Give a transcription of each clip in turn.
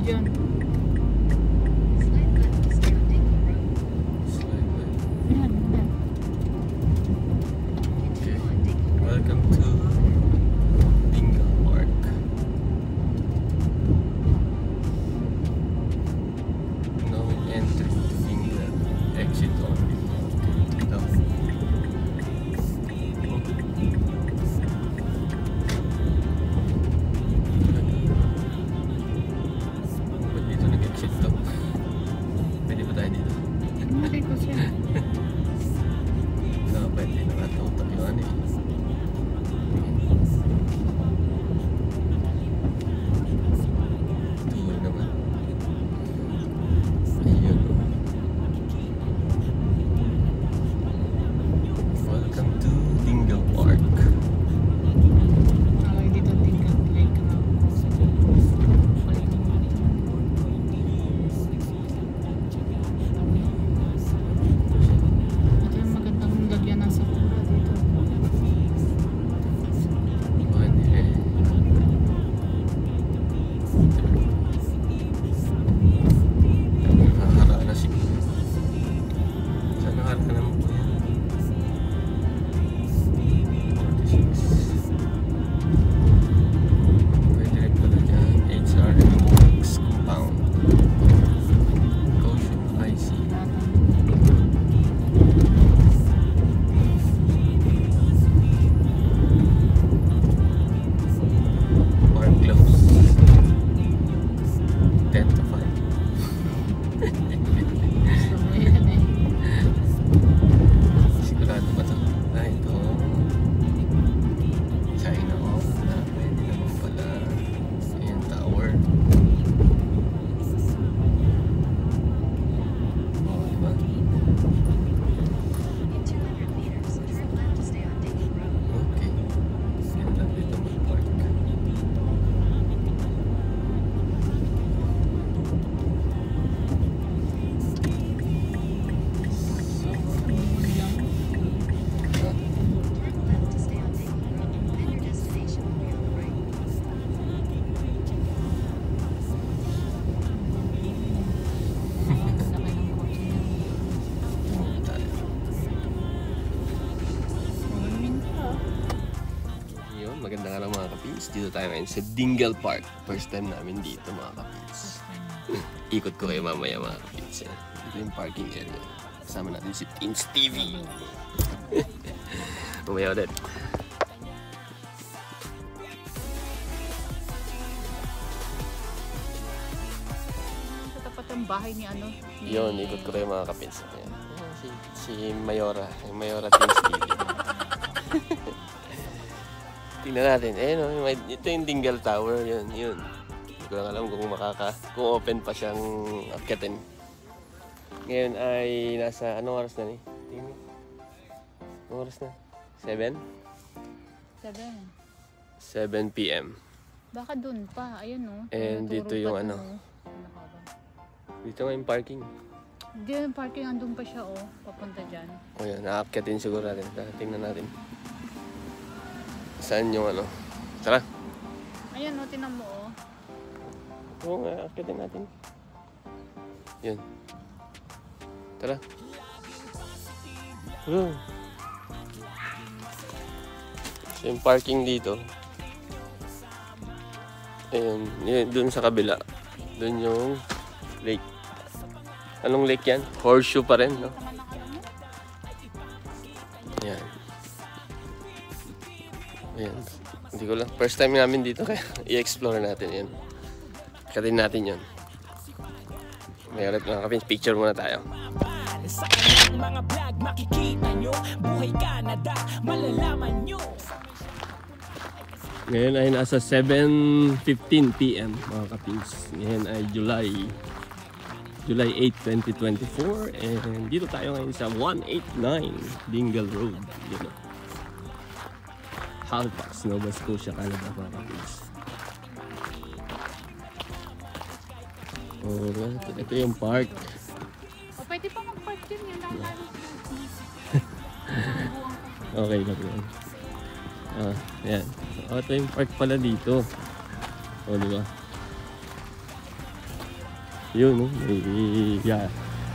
dyan. Welcome to Dingle Park. No entry to Dingle. Exit only. Ito. Ba't dito nag-exit to? Pwede ba tayo dito? Hindi ko siya. Pwede nakatutok yung ano eh. Tuloy naman. Ayun. Welcome to Dingle Park. Okay, dito tinggal like ito yung magandang lagyan ng sakura dito. Pwede eh. Nakahara na siguro. Saan nakahara ka naman po yan? 46. Pwede rin pala dyan. HRM Works Compound. Caution IC. Park close. 10 to 5. Gusto mo yan eh. Sigurado ba ito? Ah, ito. China Hall. Ah, pwede naman pala. Ayan, tower. Oh, diba? Okay. Yan lang dito mag-park. Yun, maganda nga lang mga kapins. Dito tayo ngayon sa Dingle Park. First time namin dito mga kapins. Ikot ko kayo mamaya mga kapins. Dito yung parking area. Kasama natin si Teens TV. Mamaya ulit. Sa tapat ng bahay ni ano? Yun, ikot ko kayo mga kapins. Ayan. Si Mayora. Yung Mayora Teens TV. Tingnan natin. Eh, no, ito yung Dingle Tower. Yun. Hindi ko lang alam kung open pa siyang akyatin. Ngayon ay nasa, anong oras na ni? Tingnan. Anong oras na? 7? 7 p.m. Baka dun pa. Ayun no. And dito yung ano. Ano ka ba? Dito nga yung parking. Hindi yung parking andun pa siya oh. Papunta dyan. O yan, naakyatin siguro natin. Tingnan natin. Saan yung ano? Tara. Ayan oh, tinan mo oh. Oo nga, akyatin natin. Yun. Tara. So yung parking dito. Ayun, yun, dun sa kabila. Dun yung lake. Anong lake yan? Horseshoe pa rin, no? Ayan. Ayan. Hindi ko lang. First time namin dito kaya i-explore natin yan. Katin natin yun. May ulit mga kapins. Picture muna tayo. Sa kanyang mga vlog makikita nyo Buhay Canada, malalaman nyo. Ngayon ay nasa 7:15 p.m. mga kapins. Ngayon ay July 8, 2024. And dito tayo ngayon sa 189 Dingle Road. Dito. Halifax, Nova Scotia, Canada mga kapins. Oh, ito yung park. O pwede pa mag-park din yan. Okay lang yan. Ayan. Ito yung park pala dito. O, diba? Yun, no? May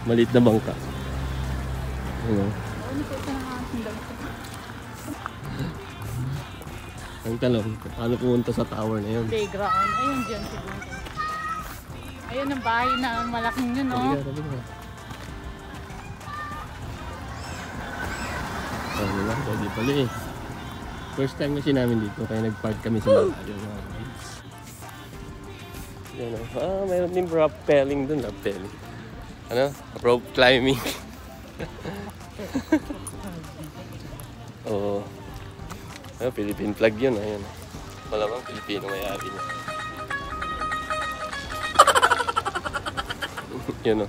maliit na bangka. Ano? Ano po ito nakakasundang ko? Ang tanong, paano pumunta sa tower na yun? Playground. Ayun dyan siguro. Ayun ang bahay na malaking yun, no? Tabi ka. Ano lang, pwede pala eh. First time kasi namin dito, kaya nag-park kami sa malayo mga guys. Yan o. Mayroon din rappelling dun. Rappelling. Ano? Rope climbing. Oo. Philippine flag yun. Ayan. Malamang Pilipino may-ari niya. Yun o.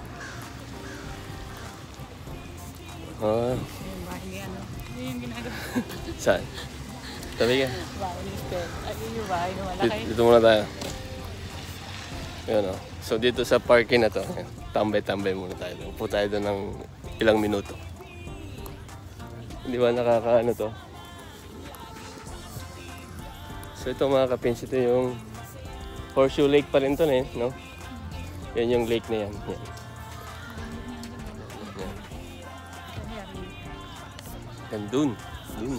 Yung bahay ni ano. Yun yung ginagawa. Saan? Tabi ka. Bahay ni Stel. Ayun yung bahay na malaki. Dito muna tayo. Yun o. So dito sa parking na to, tambay-tambay muna tayo. Upo tayo doon ng ilang minuto. Hindi ba nakakaano to? So ito mga kapins, ito yung Horseshoe Lake pa rin to eh, no? Yan yung lake na yan. Yan. Yan dun. Dun.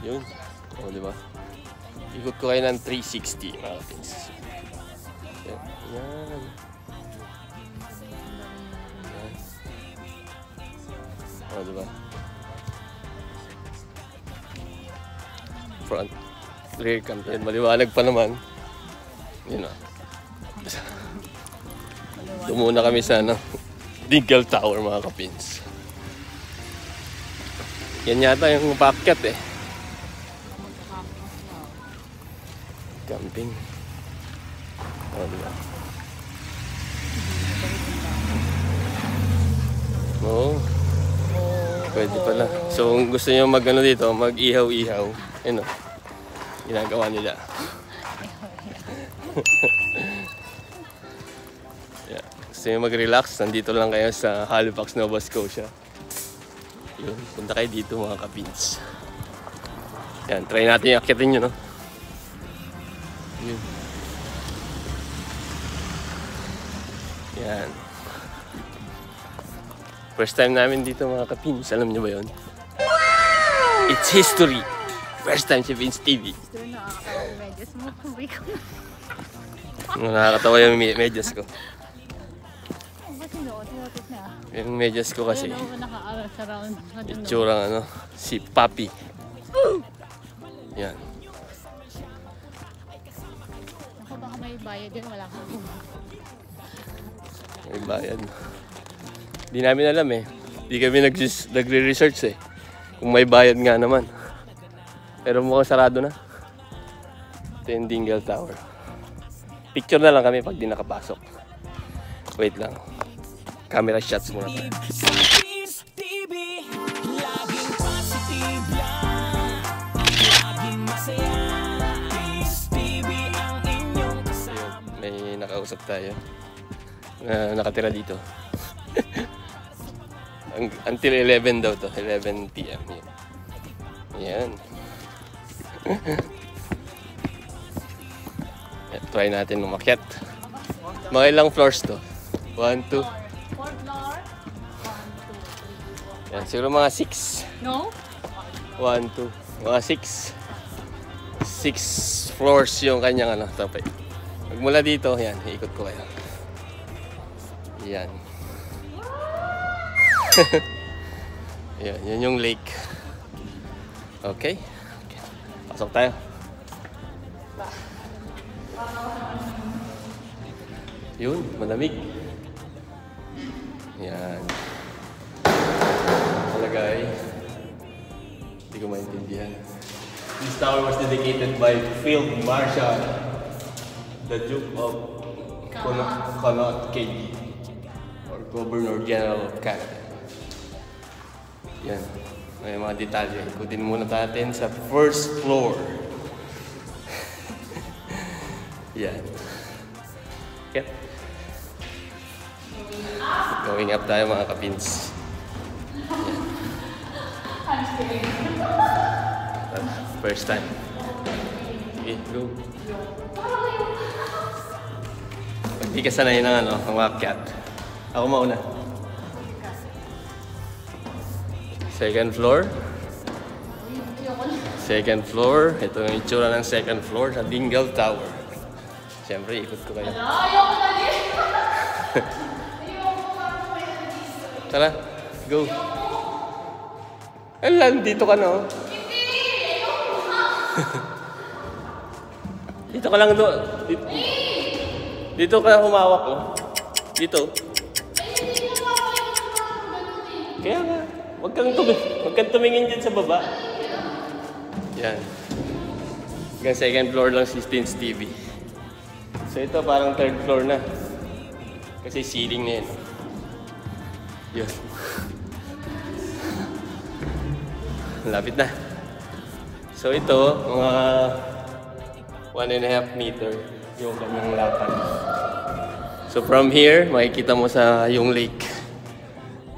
Yun. O, diba? Ikot ko kayo ng 360 mga kapins. Yan. Yan. Yan. O, diba? Front. Rear cam. Yan, maliwanag pa naman. Yun o. Doon muna kami sa ano, Dingle Tower mga kapins. Yan yata yung paakyat eh. Camping. Oh, diba? Oo. Pwede pala. So kung gusto nyo mag-ano dito, mag-ihaw-ihaw. Ano? Ginagawa nila. Yeah. Gusto nyo mag-relax, nandito lang kayo sa Halifax, Nova Scotia. Yun, punta kayo dito mga kapins. Yan, try natin yung akyatin nyo, no? Yun. Yan. First time namin dito mga kapins, alam nyo ba yun? It's history! First time sa Vince TV. Gusto na nakakatawa yung medyas mo. Uwi ko na. Nakakatawa yung medyas ko. Ba't sinuot na? Yung medyas ko kasi, Ayun ako naka-aral sa round. itsurang ano, si Papi. Yan. Ako baka may bayad din, wala kang May bayad. Di namin alam eh. Di kami nagre-research eh. Kung may bayad nga naman. Pero mukhang sarado na. Ito yung Dingle Tower. Picture na lang kami pag di nakapasok. Wait lang. Camera shots muna tayo. Sa Vince TV, laging positive lang, laging masaya. Vince TV ang inyong kasama. Ayun, may nakausap tayo. Nakatira dito. Until 11 daw to. 11 PM. Yan. Try natin umakyat. Mga ilang floors to? 1, 2. 4th floor. 1, 2, 3, 4. Yan, siguro mga 6. No? 1, 2. Mga 6. 6 floors yung kanyang ano, tapay. Magmula dito, yan, ikot ko kayo. Yan. Yan, yan yung lake. Okay. Pasok tayo. Yun, malamig. Yan. Palagay. Hindi ko maintindihan. This tower was dedicated by Field Marshal, the Duke of Connaught KG, or Governor General of Canada. Yan. May mga detalye. Ikutin muna natin sa first floor. Yan. Okay. Going up tayo mga kapins. First time. Okay, go. Pag Hindi ka sanay ng ano, umakyat. Ako mauna. Second floor. Second floor. Ito yung itsura ng second floor sa Dingle Tower. Siyempre, ikot ko kayo. Tara, go. Alam, dito ka na oh. Dito ka lang doon. Dito ka humawak oh. Dito. Kaya nga. Huwag kang tumingin dyan sa baba. Yan. Hanggang second floor lang si Stins TV. So ito parang third floor na. Kasi ceiling na yan. Yun. Lapit na. So ito, mga 1.5 meter yung kanyang lapad. So from here, makikita mo sa yung lake.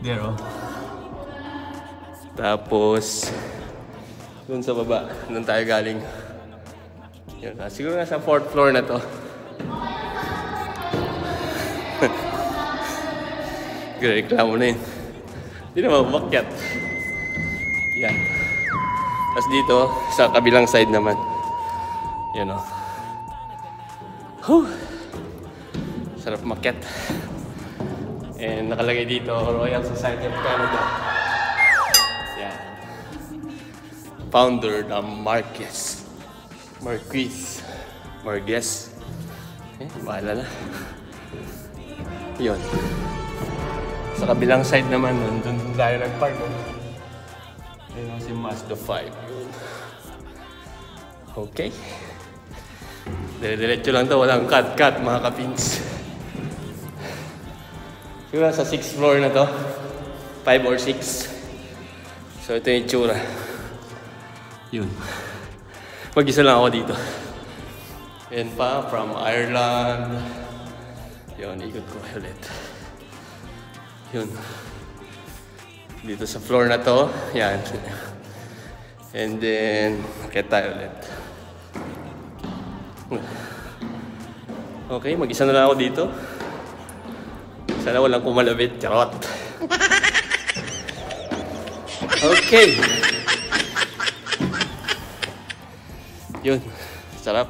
There oh. Tapos, dun sa baba, dun tayo galing. Yun, siguro nasa 4th floor na to. Reklamo na yun. Hindi na mabumakyat. Yan. Tapos dito, sa kabilang side naman. Yan o. Sarap makyat. And nakalagay dito, Royal Society of Canada. Yan. Founder, the Marquez. Bahala na. Yun. Sa kabilang side naman, doon tayo nag-park. Ayun si Mazda 5. Okay. Dire-diretso lang to, walang cut-cut mga kapins. Siguro sa 6th floor na to. 5 or 6. So ito yung itsura. Yun. Mag-isa lang ako dito. Yan pa, from Ireland. Yun, ikot ko ulit. Yun. Dito sa floor na to. Yan. And then, akit tayo ulit. Okay, mag-isa na lang ako dito. Sana walang kumalabit. Charot. Okay. Yun. Sarap.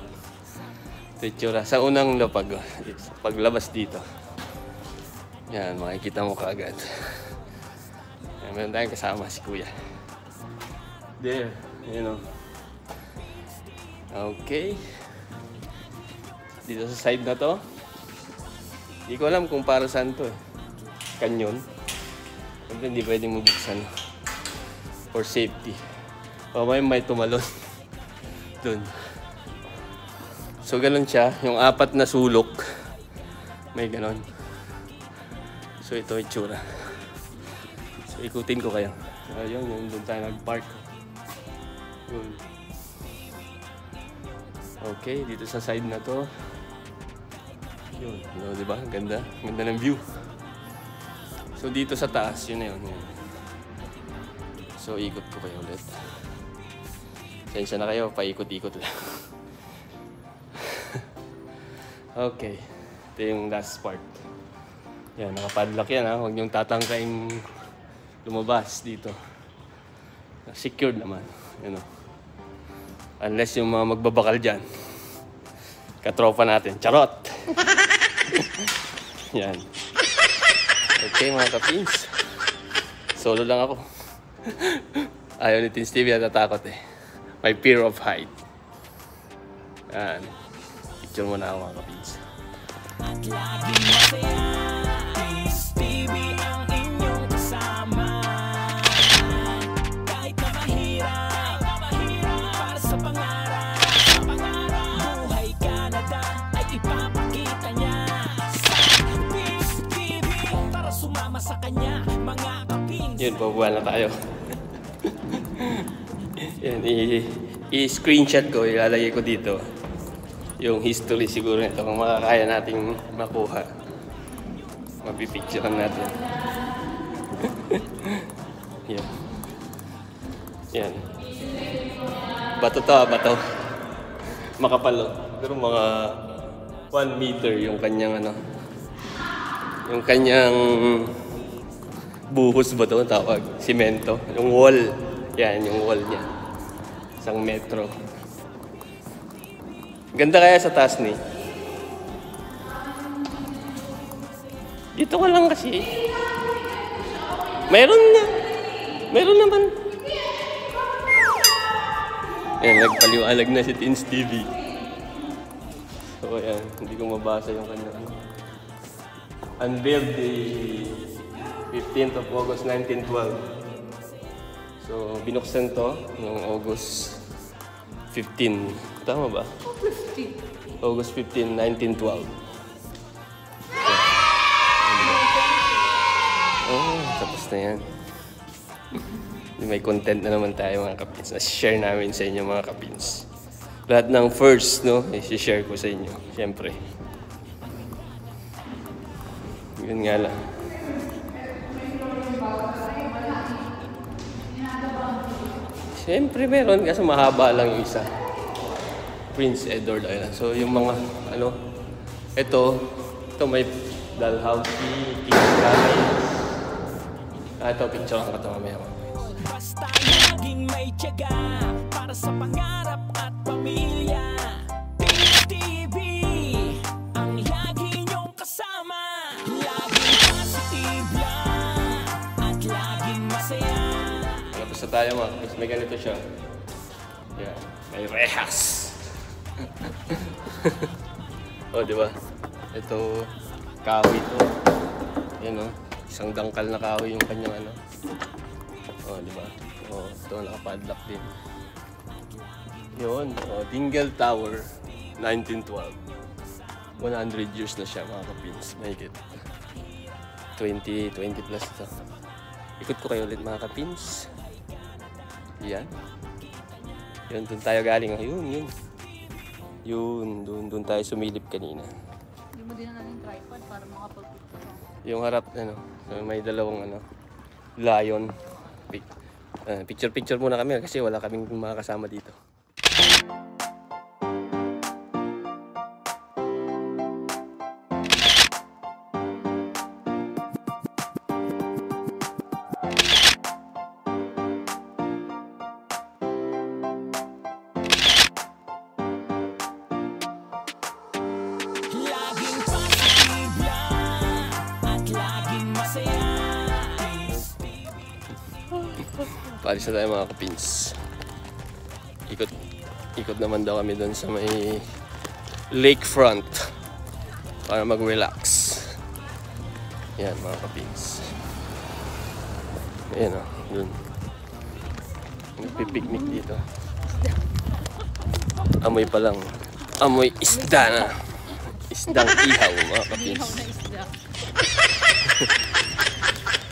Ito itsura. Sa unang lapag. Paglabas dito. Yan, makikita mo kaagad. Yan, meron tayong kasama si Kuya. There, you know. Okay. Dito sa side na to. Hindi ko alam kung para saan to eh. Kanyon. Siyempre hindi pwedeng mabuksan. For safety. O may tumalon. Dun. So ganun siya. Yung 4 na sulok. May ganun. So ito itsura. So ikutin ko kayo. Ayun, yun doon tayo nag-park. Yun. Okay, dito sa side na to. Yun, di ba? Ganda. Ganda ng view. So dito sa taas, yun na yun. So ikot ko kayo ulit. Sensya na kayo, paikot-ikot lang. Okay. Ito yung last part. Yan, nakapadlock yan ha. Huwag niyong tatangkaing lumabas dito. Secured naman. You know. Unless yung mga magbabakal dyan. Katropa natin. Charot! Yan. Okay mga kapins. Solo lang ako. Ayaw ni Teens TV natatakot eh. May fear of height. Yan. Picture mo na ako mga kapins. At laging masaya. Teens TV ang inyong kasama. Kahit na mahirap, para sa pangarap. Buhay Canada ay ipapakita niya. Teens TV para sumama sa kanya. Mga kapins. Yun, babuhan na tayo. Yan, i-screenshot ko, ilalagay ko dito. Yung history siguro nito, kung makakaya nating makuha. Mapipicturean natin. Yan. Yan. Bato to, bato. Makapal. Pero mga 1 meter yung kanyang ano, Yung kanyang buhos ba ito tawag? Simento. Yung wall. Yan, yung wall niya. Isang metro. Ganda kaya sa taas ni. Dito ka lang kasi. Meron na. Meron naman. Yan, nagpaliwanag na si Teens TV. So, ayan. Hindi ko mabasa yung kanya. Unveiled the 15th of August 1912. So, binuksan to noong August 15. Tama ba? 15. August 15, 1912. Oh, tapos na yan. May content na naman tayo mga kapins. Na-share namin sa inyo mga kapins. Lahat ng first, no? I-share ko sa inyo. Siyempre. Yun nga lang. Siyempre meron. Kasi mahaba lang yung isa. Prince Edward Island. So yung mga, ano, ito may Dalhousie, King's Palace. Ito, picture ang kata mamaya. Basta laging may tiyaga para sa pangarap at pamilya. Teens TV, ang lagi niyong kasama. Laging positive lang at laging masaya. Tapos na tayo mga kapis. May ganito siya. Yan. May rehas. O, di ba? Ito, kahoy to. Yan o. Isang dangkal na kahoy yung kanyang ano. O, di ba? O, ito nakapadlock din. Yun. O, Dingle Tower, 1912. 100 years na siya mga kapins. Mahigit. 20 plus ito. Ikot ko kayo ulit mga kapins. Yan. Yun, doon tayo galing. Yun. Yun, doon tayo sumilip kanina. Hindi mo din na natin tripod para makapag-picture. Yung harap, ano, may dalawang, ano, lion. Picture muna kami kasi wala kaming mga kasama dito. Laging positive lang at laging masaya. Paris na tayo mga kapins. Ikot naman daw kami doon sa may lakefront para mag-relax. Yan mga kapins. Ayan o, dun. Nagpipiknik dito. Amoy pa lang. Amoy isda na. Isdang ihaw mga kapins. Ihaw na isda.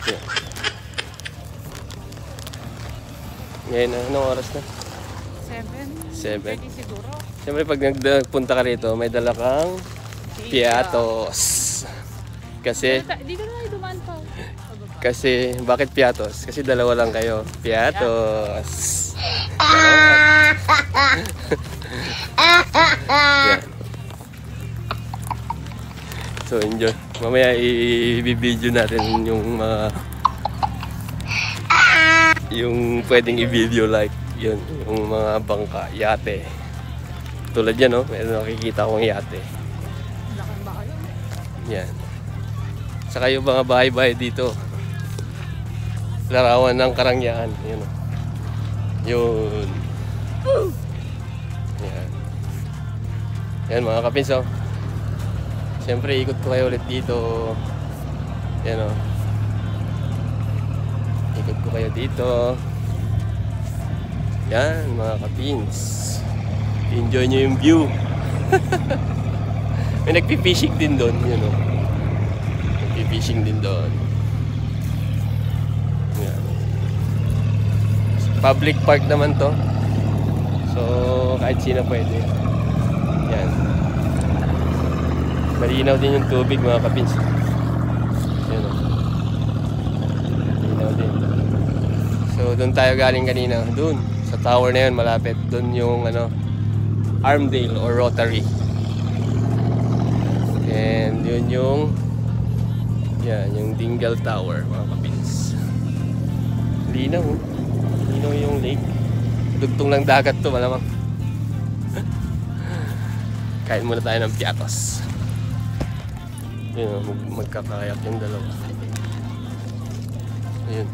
Yan. Ngayon, anong oras na? 7. 7. Siguro. Siyempre pag nagpunta ka rito, may dala kang piatos. Kasi, Dito na kayo dumaan pa. kasi, bakit piatos? Kasi dalawa lang kayo. Piatos. Yan. So, enjoy. Mamaya i-video natin yung mga yung pwedeng i-video like yun, yung mga bangka, yate. Tulad yan, no? May nakikita akong yate. Laking baka yun. Yan. Saka yung mga bahay-bahay dito. Larawan ng Karangyaan. Yun, no? Yun. Yan. Yan mga kapins, oh. Siyempre, ikot ko kayo ulit dito. Yan, oh. Ikot ko kayo dito. Yan mga kapins. Enjoy nyo yung view. May nagpipishing din doon. Yun o. Nagpipishing din doon. Yan. Public park naman to. So kahit sino pwede. Yan. Malinaw din yung tubig mga kapins. Yan o. Malinaw din. So doon tayo galing kanina. Doon sa tower na yun malapit. Doon yung ano, Armdale or Rotary. And yun yung Yan, yung Dingle Tower, mga kapins. Linaw, oh. Linaw yung lake. Dugtong lang dagat to, malamang. Kain muna tayo ng piatos. Yun, magkakayak yung dalawa. Ayun.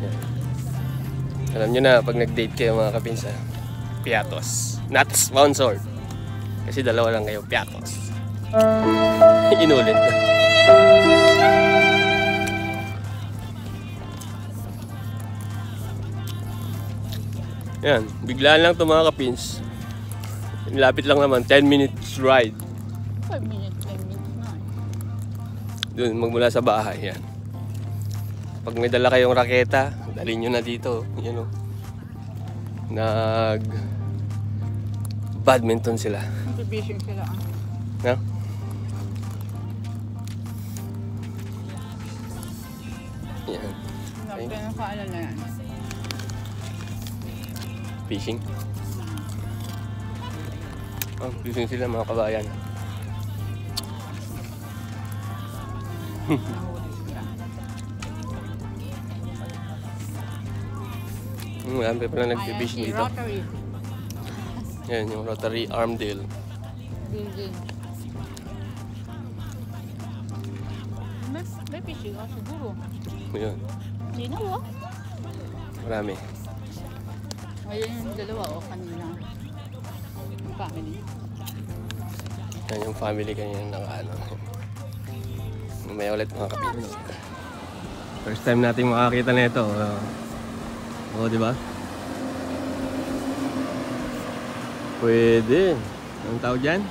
Yan. Alam nyo na, pag nag-date kayo mga kapins, piatos. Not sponsored. Kasi dalawa lang kayo, piatos. Inulit na. Yan, biglaan lang ito mga kapins. Lapit lang naman, 10 minutes ride. 5 minutes, 10 minutes na. Doon, magmula sa bahay, yan. Pag may dala kayong raketa, dalhin nyo na dito. Yan o. Badminton sila. Mag-fishing sila. No? Yan. Pinakaalala yan. Fishing. Oh, fishing sila mga kabayan. Nahuli sila. Marami pa lang nag-fish Ayan, si dito. Rotary Yan, yung Rotary Armdale. building. May fishing ka siguro. Yan, Hindi na oh. marami. Ayun yung dalawa o kanina. Yung family. Yan yung family kanina nakaano. Mamaya ulit mga kapitbahay. First time natin makakita na ito. Oo, di ba? Pwede. Anong tawag dyan?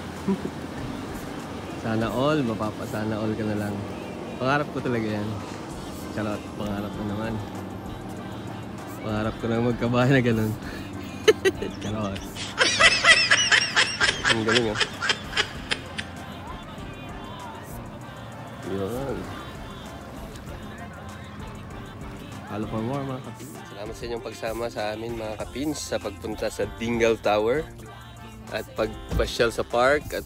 Sana all, mapapasana all ka na lang. Pangarap ko talaga yan. Charot, pangarap ko naman. Pangarap ko na magkabahay na ganun. Charot. Ang galing ah. Yun. Follow for more mga kapins. Salamat sa inyong pagsama sa amin mga kapins sa pagpunta sa Dingle Tower at pagpasyal sa park at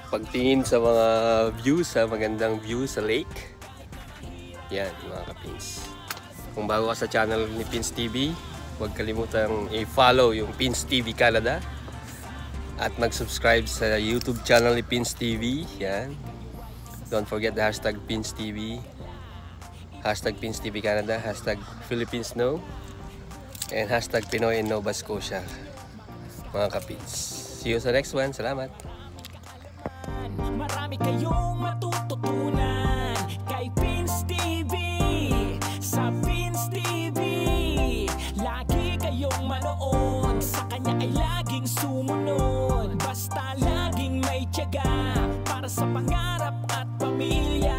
pagtingin sa mga views, sa magandang view sa lake. Yan mga kapins. Kung bago ka sa channel ni Pins TV, huwag kalimutang i-follow yung Pins TV Canada at mag-subscribe sa YouTube channel ni Pins TV. Yan. Don't forget the hashtag Pins TV, hashtag Pins TV Canada, hashtag Philippines Know, and hashtag Pinoy in Nova Scotia. Mga kapins. See you sa next one. Salamat. Marami kayong matututunan kay Pins TV. Sa Pins TV lagi kayong manood, sa kanya ay laging sumunod. Basta laging may tiyaga para sa pangarap at pamilya.